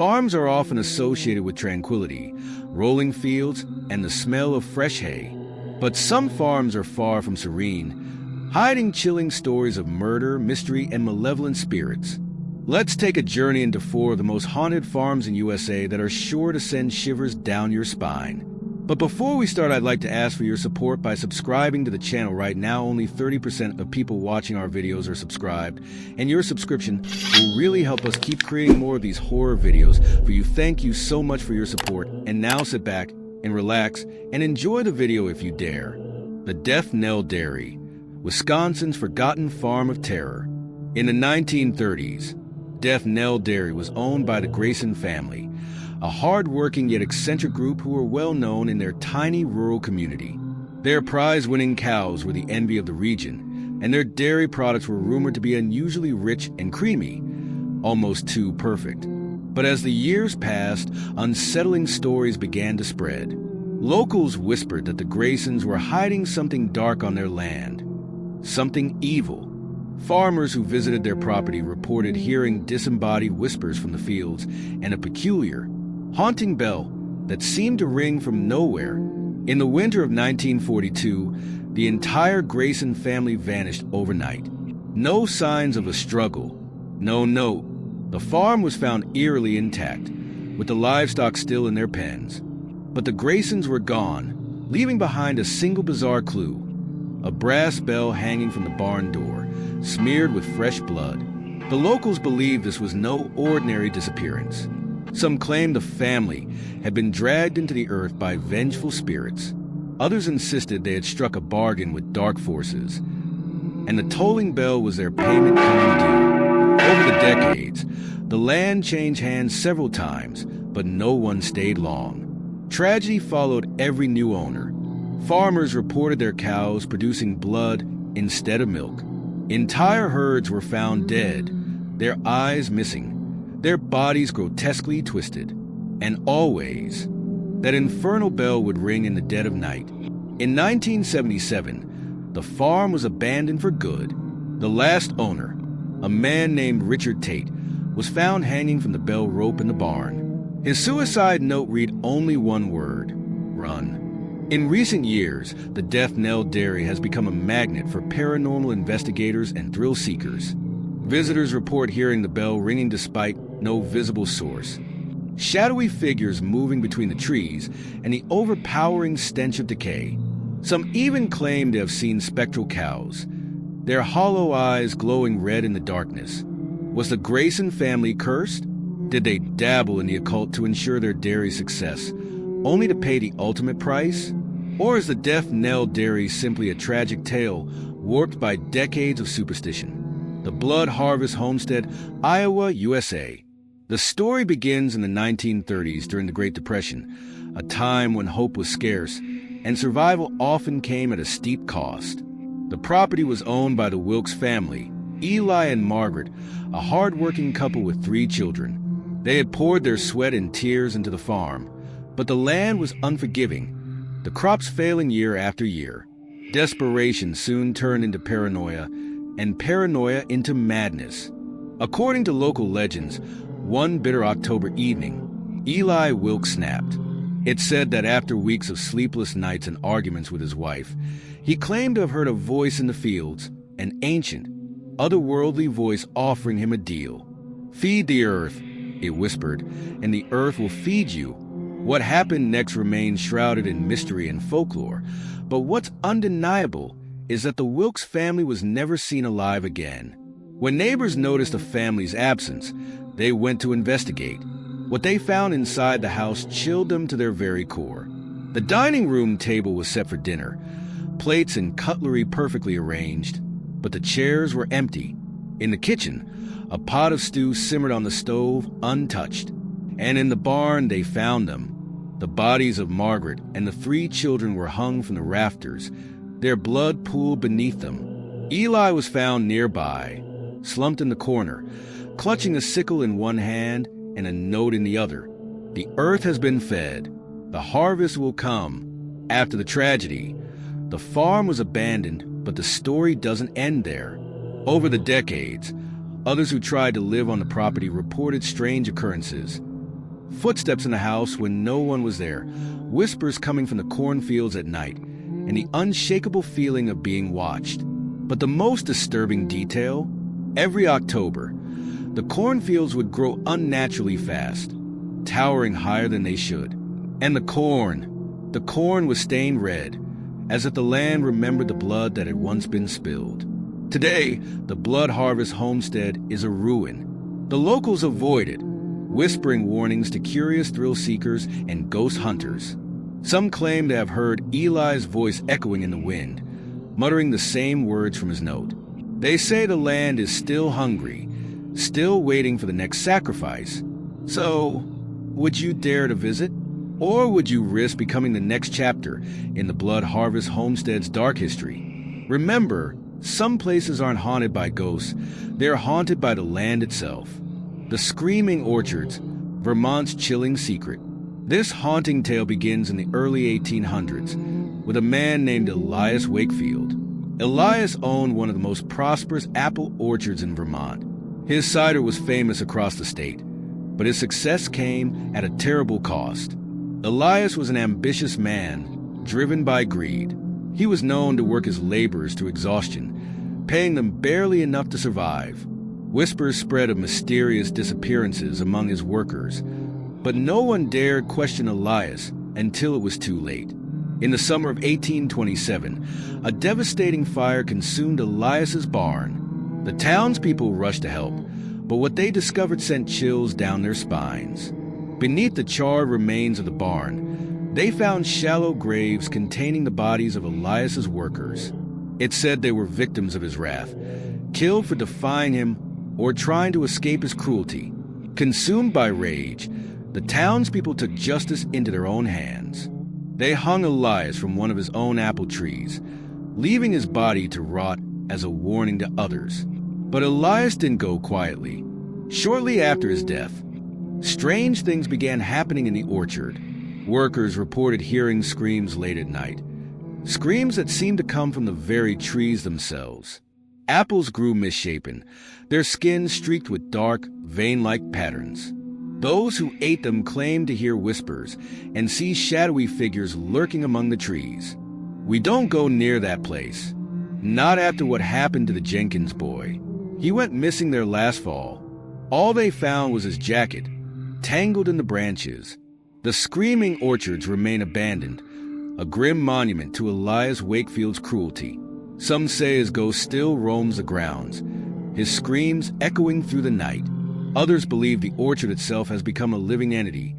Farms are often associated with tranquility, rolling fields, and the smell of fresh hay. But some farms are far from serene, hiding chilling stories of murder, mystery, and malevolent spirits. Let's take a journey into 4 of the most haunted farms in USA that are sure to send shivers down your spine. But before we start, I'd like to ask for your support by subscribing to the channel. Right now, only 30% of people watching our videos are subscribed, and your subscription will really help us keep creating more of these horror videos for you. Thank you so much for your support, and now sit back and relax and enjoy the video if you dare. The Death Knell Dairy, Wisconsin's forgotten farm of terror. In the 1930s, Death Knell Dairy was owned by the Grayson family, a hard-working yet eccentric group who were well known in their tiny rural community. Their prize-winning cows were the envy of the region, and their dairy products were rumored to be unusually rich and creamy, almost too perfect. But as the years passed, unsettling stories began to spread. Locals whispered that the Graysons were hiding something dark on their land, something evil. Farmers who visited their property reported hearing disembodied whispers from the fields and a peculiar, haunting bell that seemed to ring from nowhere. In the winter of 1942, the entire Grayson family vanished overnight. No signs of a struggle. No note. The farm was found eerily intact, with the livestock still in their pens. But the Graysons were gone, leaving behind a single bizarre clue: a brass bell hanging from the barn door, smeared with fresh blood. The locals believed this was no ordinary disappearance. Some claimed the family had been dragged into the earth by vengeful spirits. Others insisted they had struck a bargain with dark forces, and the tolling bell was their payment coming due. Over the decades, the land changed hands several times, but no one stayed long. Tragedy followed every new owner. Farmers reported their cows producing blood instead of milk. Entire herds were found dead, their eyes missing, their bodies grotesquely twisted. And always, that infernal bell would ring in the dead of night. In 1977, the farm was abandoned for good. The last owner, a man named Richard Tate, was found hanging from the bell rope in the barn. His suicide note read only one word: run. In recent years, the Death Knell Dairy has become a magnet for paranormal investigators and thrill seekers. Visitors report hearing the bell ringing despite no visible source. Shadowy figures moving between the trees and the overpowering stench of decay. Some even claim to have seen spectral cows, their hollow eyes glowing red in the darkness. Was the Grayson family cursed? Did they dabble in the occult to ensure their dairy's success, only to pay the ultimate price? Or is the Death Knell Dairy simply a tragic tale warped by decades of superstition? The Blood Harvest Homestead, Iowa, USA. The story begins in the 1930s during the Great Depression, a time when hope was scarce and survival often came at a steep cost. The property was owned by the Wilkes family, Eli and Margaret, a hard-working couple with 3 children. They had poured their sweat and tears into the farm, but the land was unforgiving, the crops failing year after year. Desperation soon turned into paranoia, and paranoia into madness. According to local legends, one bitter October evening, Eli Wilkes snapped. It's said that after weeks of sleepless nights and arguments with his wife, he claimed to have heard a voice in the fields, an ancient, otherworldly voice offering him a deal. "Feed the earth," it whispered, "and the earth will feed you." What happened next remains shrouded in mystery and folklore, but what's undeniable is that the Wilkes family was never seen alive again. When neighbors noticed the family's absence, they went to investigate. What they found inside the house chilled them to their very core. The dining room table was set for dinner, plates and cutlery perfectly arranged, but the chairs were empty. In the kitchen, a pot of stew simmered on the stove, untouched. And in the barn, they found them. The bodies of Margaret and the 3 children were hung from the rafters, their blood pooled beneath them. Eli was found nearby, slumped in the corner, clutching a sickle in one hand and a note in the other. The earth has been fed. The harvest will come. After the tragedy, the farm was abandoned, but the story doesn't end there. Over the decades, others who tried to live on the property reported strange occurrences. Footsteps in the house when no one was there, whispers coming from the cornfields at night, and the unshakable feeling of being watched. But the most disturbing detail, every October, the cornfields would grow unnaturally fast, towering higher than they should. And the corn was stained red, as if the land remembered the blood that had once been spilled. Today, the Blood Harvest homestead is a ruin. The locals avoid it, whispering warnings to curious thrill seekers and ghost hunters. Some claim to have heard Eli's voice echoing in the wind, muttering the same words from his note. They say the land is still hungry, still waiting for the next sacrifice. So, would you dare to visit? Or would you risk becoming the next chapter in the Blood Harvest homestead's dark history? Remember, some places aren't haunted by ghosts, they're haunted by the land itself. The Screaming Orchards, Vermont's chilling secret. This haunting tale begins in the early 1800s with a man named Elias Wakefield. Elias owned one of the most prosperous apple orchards in Vermont. His cider was famous across the state, but his success came at a terrible cost. Elias was an ambitious man, driven by greed. He was known to work his laborers to exhaustion, paying them barely enough to survive. Whispers spread of mysterious disappearances among his workers, but no one dared question Elias until it was too late. In the summer of 1827, a devastating fire consumed Elias's barn. The townspeople rushed to help, but what they discovered sent chills down their spines. Beneath the charred remains of the barn, they found shallow graves containing the bodies of Elias's workers. It said they were victims of his wrath, killed for defying him or trying to escape his cruelty. Consumed by rage, the townspeople took justice into their own hands. They hung Elias from one of his own apple trees, leaving his body to rot as a warning to others. But Elias didn't go quietly. Shortly after his death, strange things began happening in the orchard. Workers reported hearing screams late at night, screams that seemed to come from the very trees themselves. Apples grew misshapen, their skins streaked with dark, vein-like patterns. Those who ate them claimed to hear whispers and see shadowy figures lurking among the trees. We don't go near that place. Not after what happened to the Jenkins boy. He went missing there last fall. All they found was his jacket, tangled in the branches. The Screaming Orchards remain abandoned, a grim monument to Elias Wakefield's cruelty. Some say his ghost still roams the grounds, his screams echoing through the night. Others believe the orchard itself has become a living entity,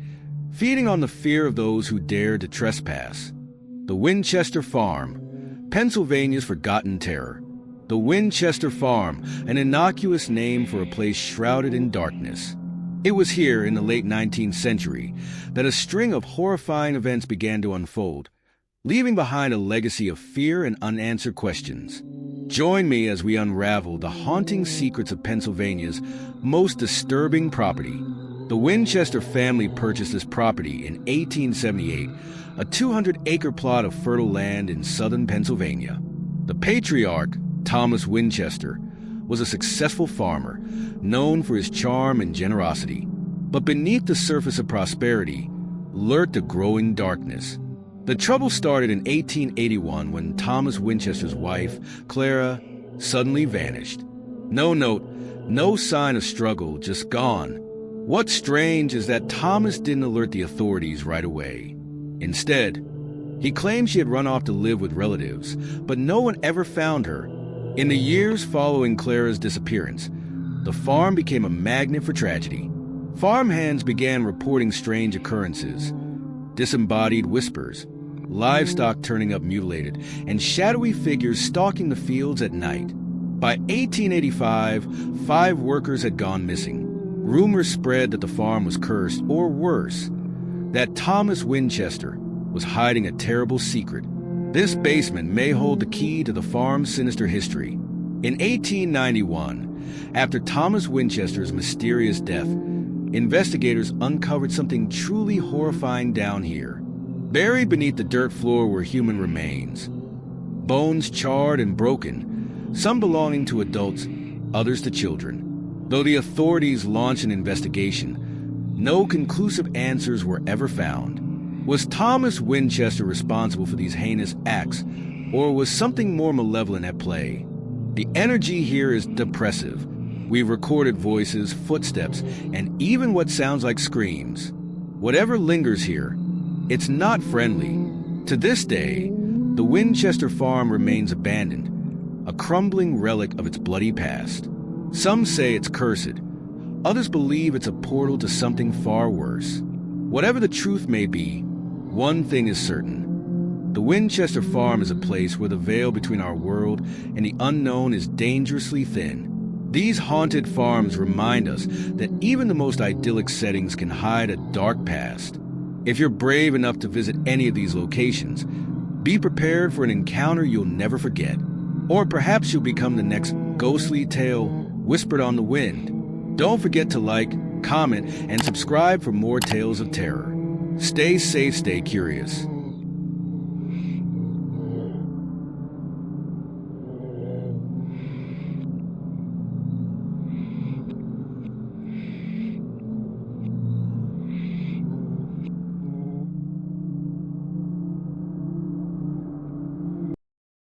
feeding on the fear of those who dare to trespass. The Winchester Farm, Pennsylvania's forgotten terror. The Winchester Farm, an innocuous name for a place shrouded in darkness. It was here in the late 19th century that a string of horrifying events began to unfold, leaving behind a legacy of fear and unanswered questions. Join me as we unravel the haunting secrets of Pennsylvania's most disturbing property. The Winchester family purchased this property in 1878, a 200-acre plot of fertile land in southern Pennsylvania. The patriarch, Thomas Winchester, was a successful farmer, known for his charm and generosity. But beneath the surface of prosperity lurked a growing darkness. The trouble started in 1881 when Thomas Winchester's wife, Clara, suddenly vanished. No note, no sign of struggle, just gone. What's strange is that Thomas didn't alert the authorities right away. Instead, he claimed she had run off to live with relatives, but no one ever found her. In the years following Clara's disappearance, the farm became a magnet for tragedy. Farmhands began reporting strange occurrences, disembodied whispers, livestock turning up mutilated, and shadowy figures stalking the fields at night. By 1885, 5 workers had gone missing. Rumors spread that the farm was cursed, or worse, that Thomas Winchester was hiding a terrible secret. This basement may hold the key to the farm's sinister history. In 1891, after Thomas Winchester's mysterious death, investigators uncovered something truly horrifying down here. Buried beneath the dirt floor were human remains. Bones charred and broken, some belonging to adults, others to children. Though the authorities launched an investigation, no conclusive answers were ever found. Was Thomas Winchester responsible for these heinous acts, or was something more malevolent at play? The energy here is depressive. We've recorded voices, footsteps, and even what sounds like screams. Whatever lingers here, it's not friendly. To this day, the Winchester farm remains abandoned, a crumbling relic of its bloody past. Some say it's cursed. Others believe it's a portal to something far worse. Whatever the truth may be, one thing is certain. The Winchester farm is a place where the veil between our world and the unknown is dangerously thin. These haunted farms remind us that even the most idyllic settings can hide a dark past. If you're brave enough to visit any of these locations, be prepared for an encounter you'll never forget. Or perhaps you'll become the next ghostly tale whispered on the wind. Don't forget to like, comment, and subscribe for more tales of terror. Stay safe, stay curious.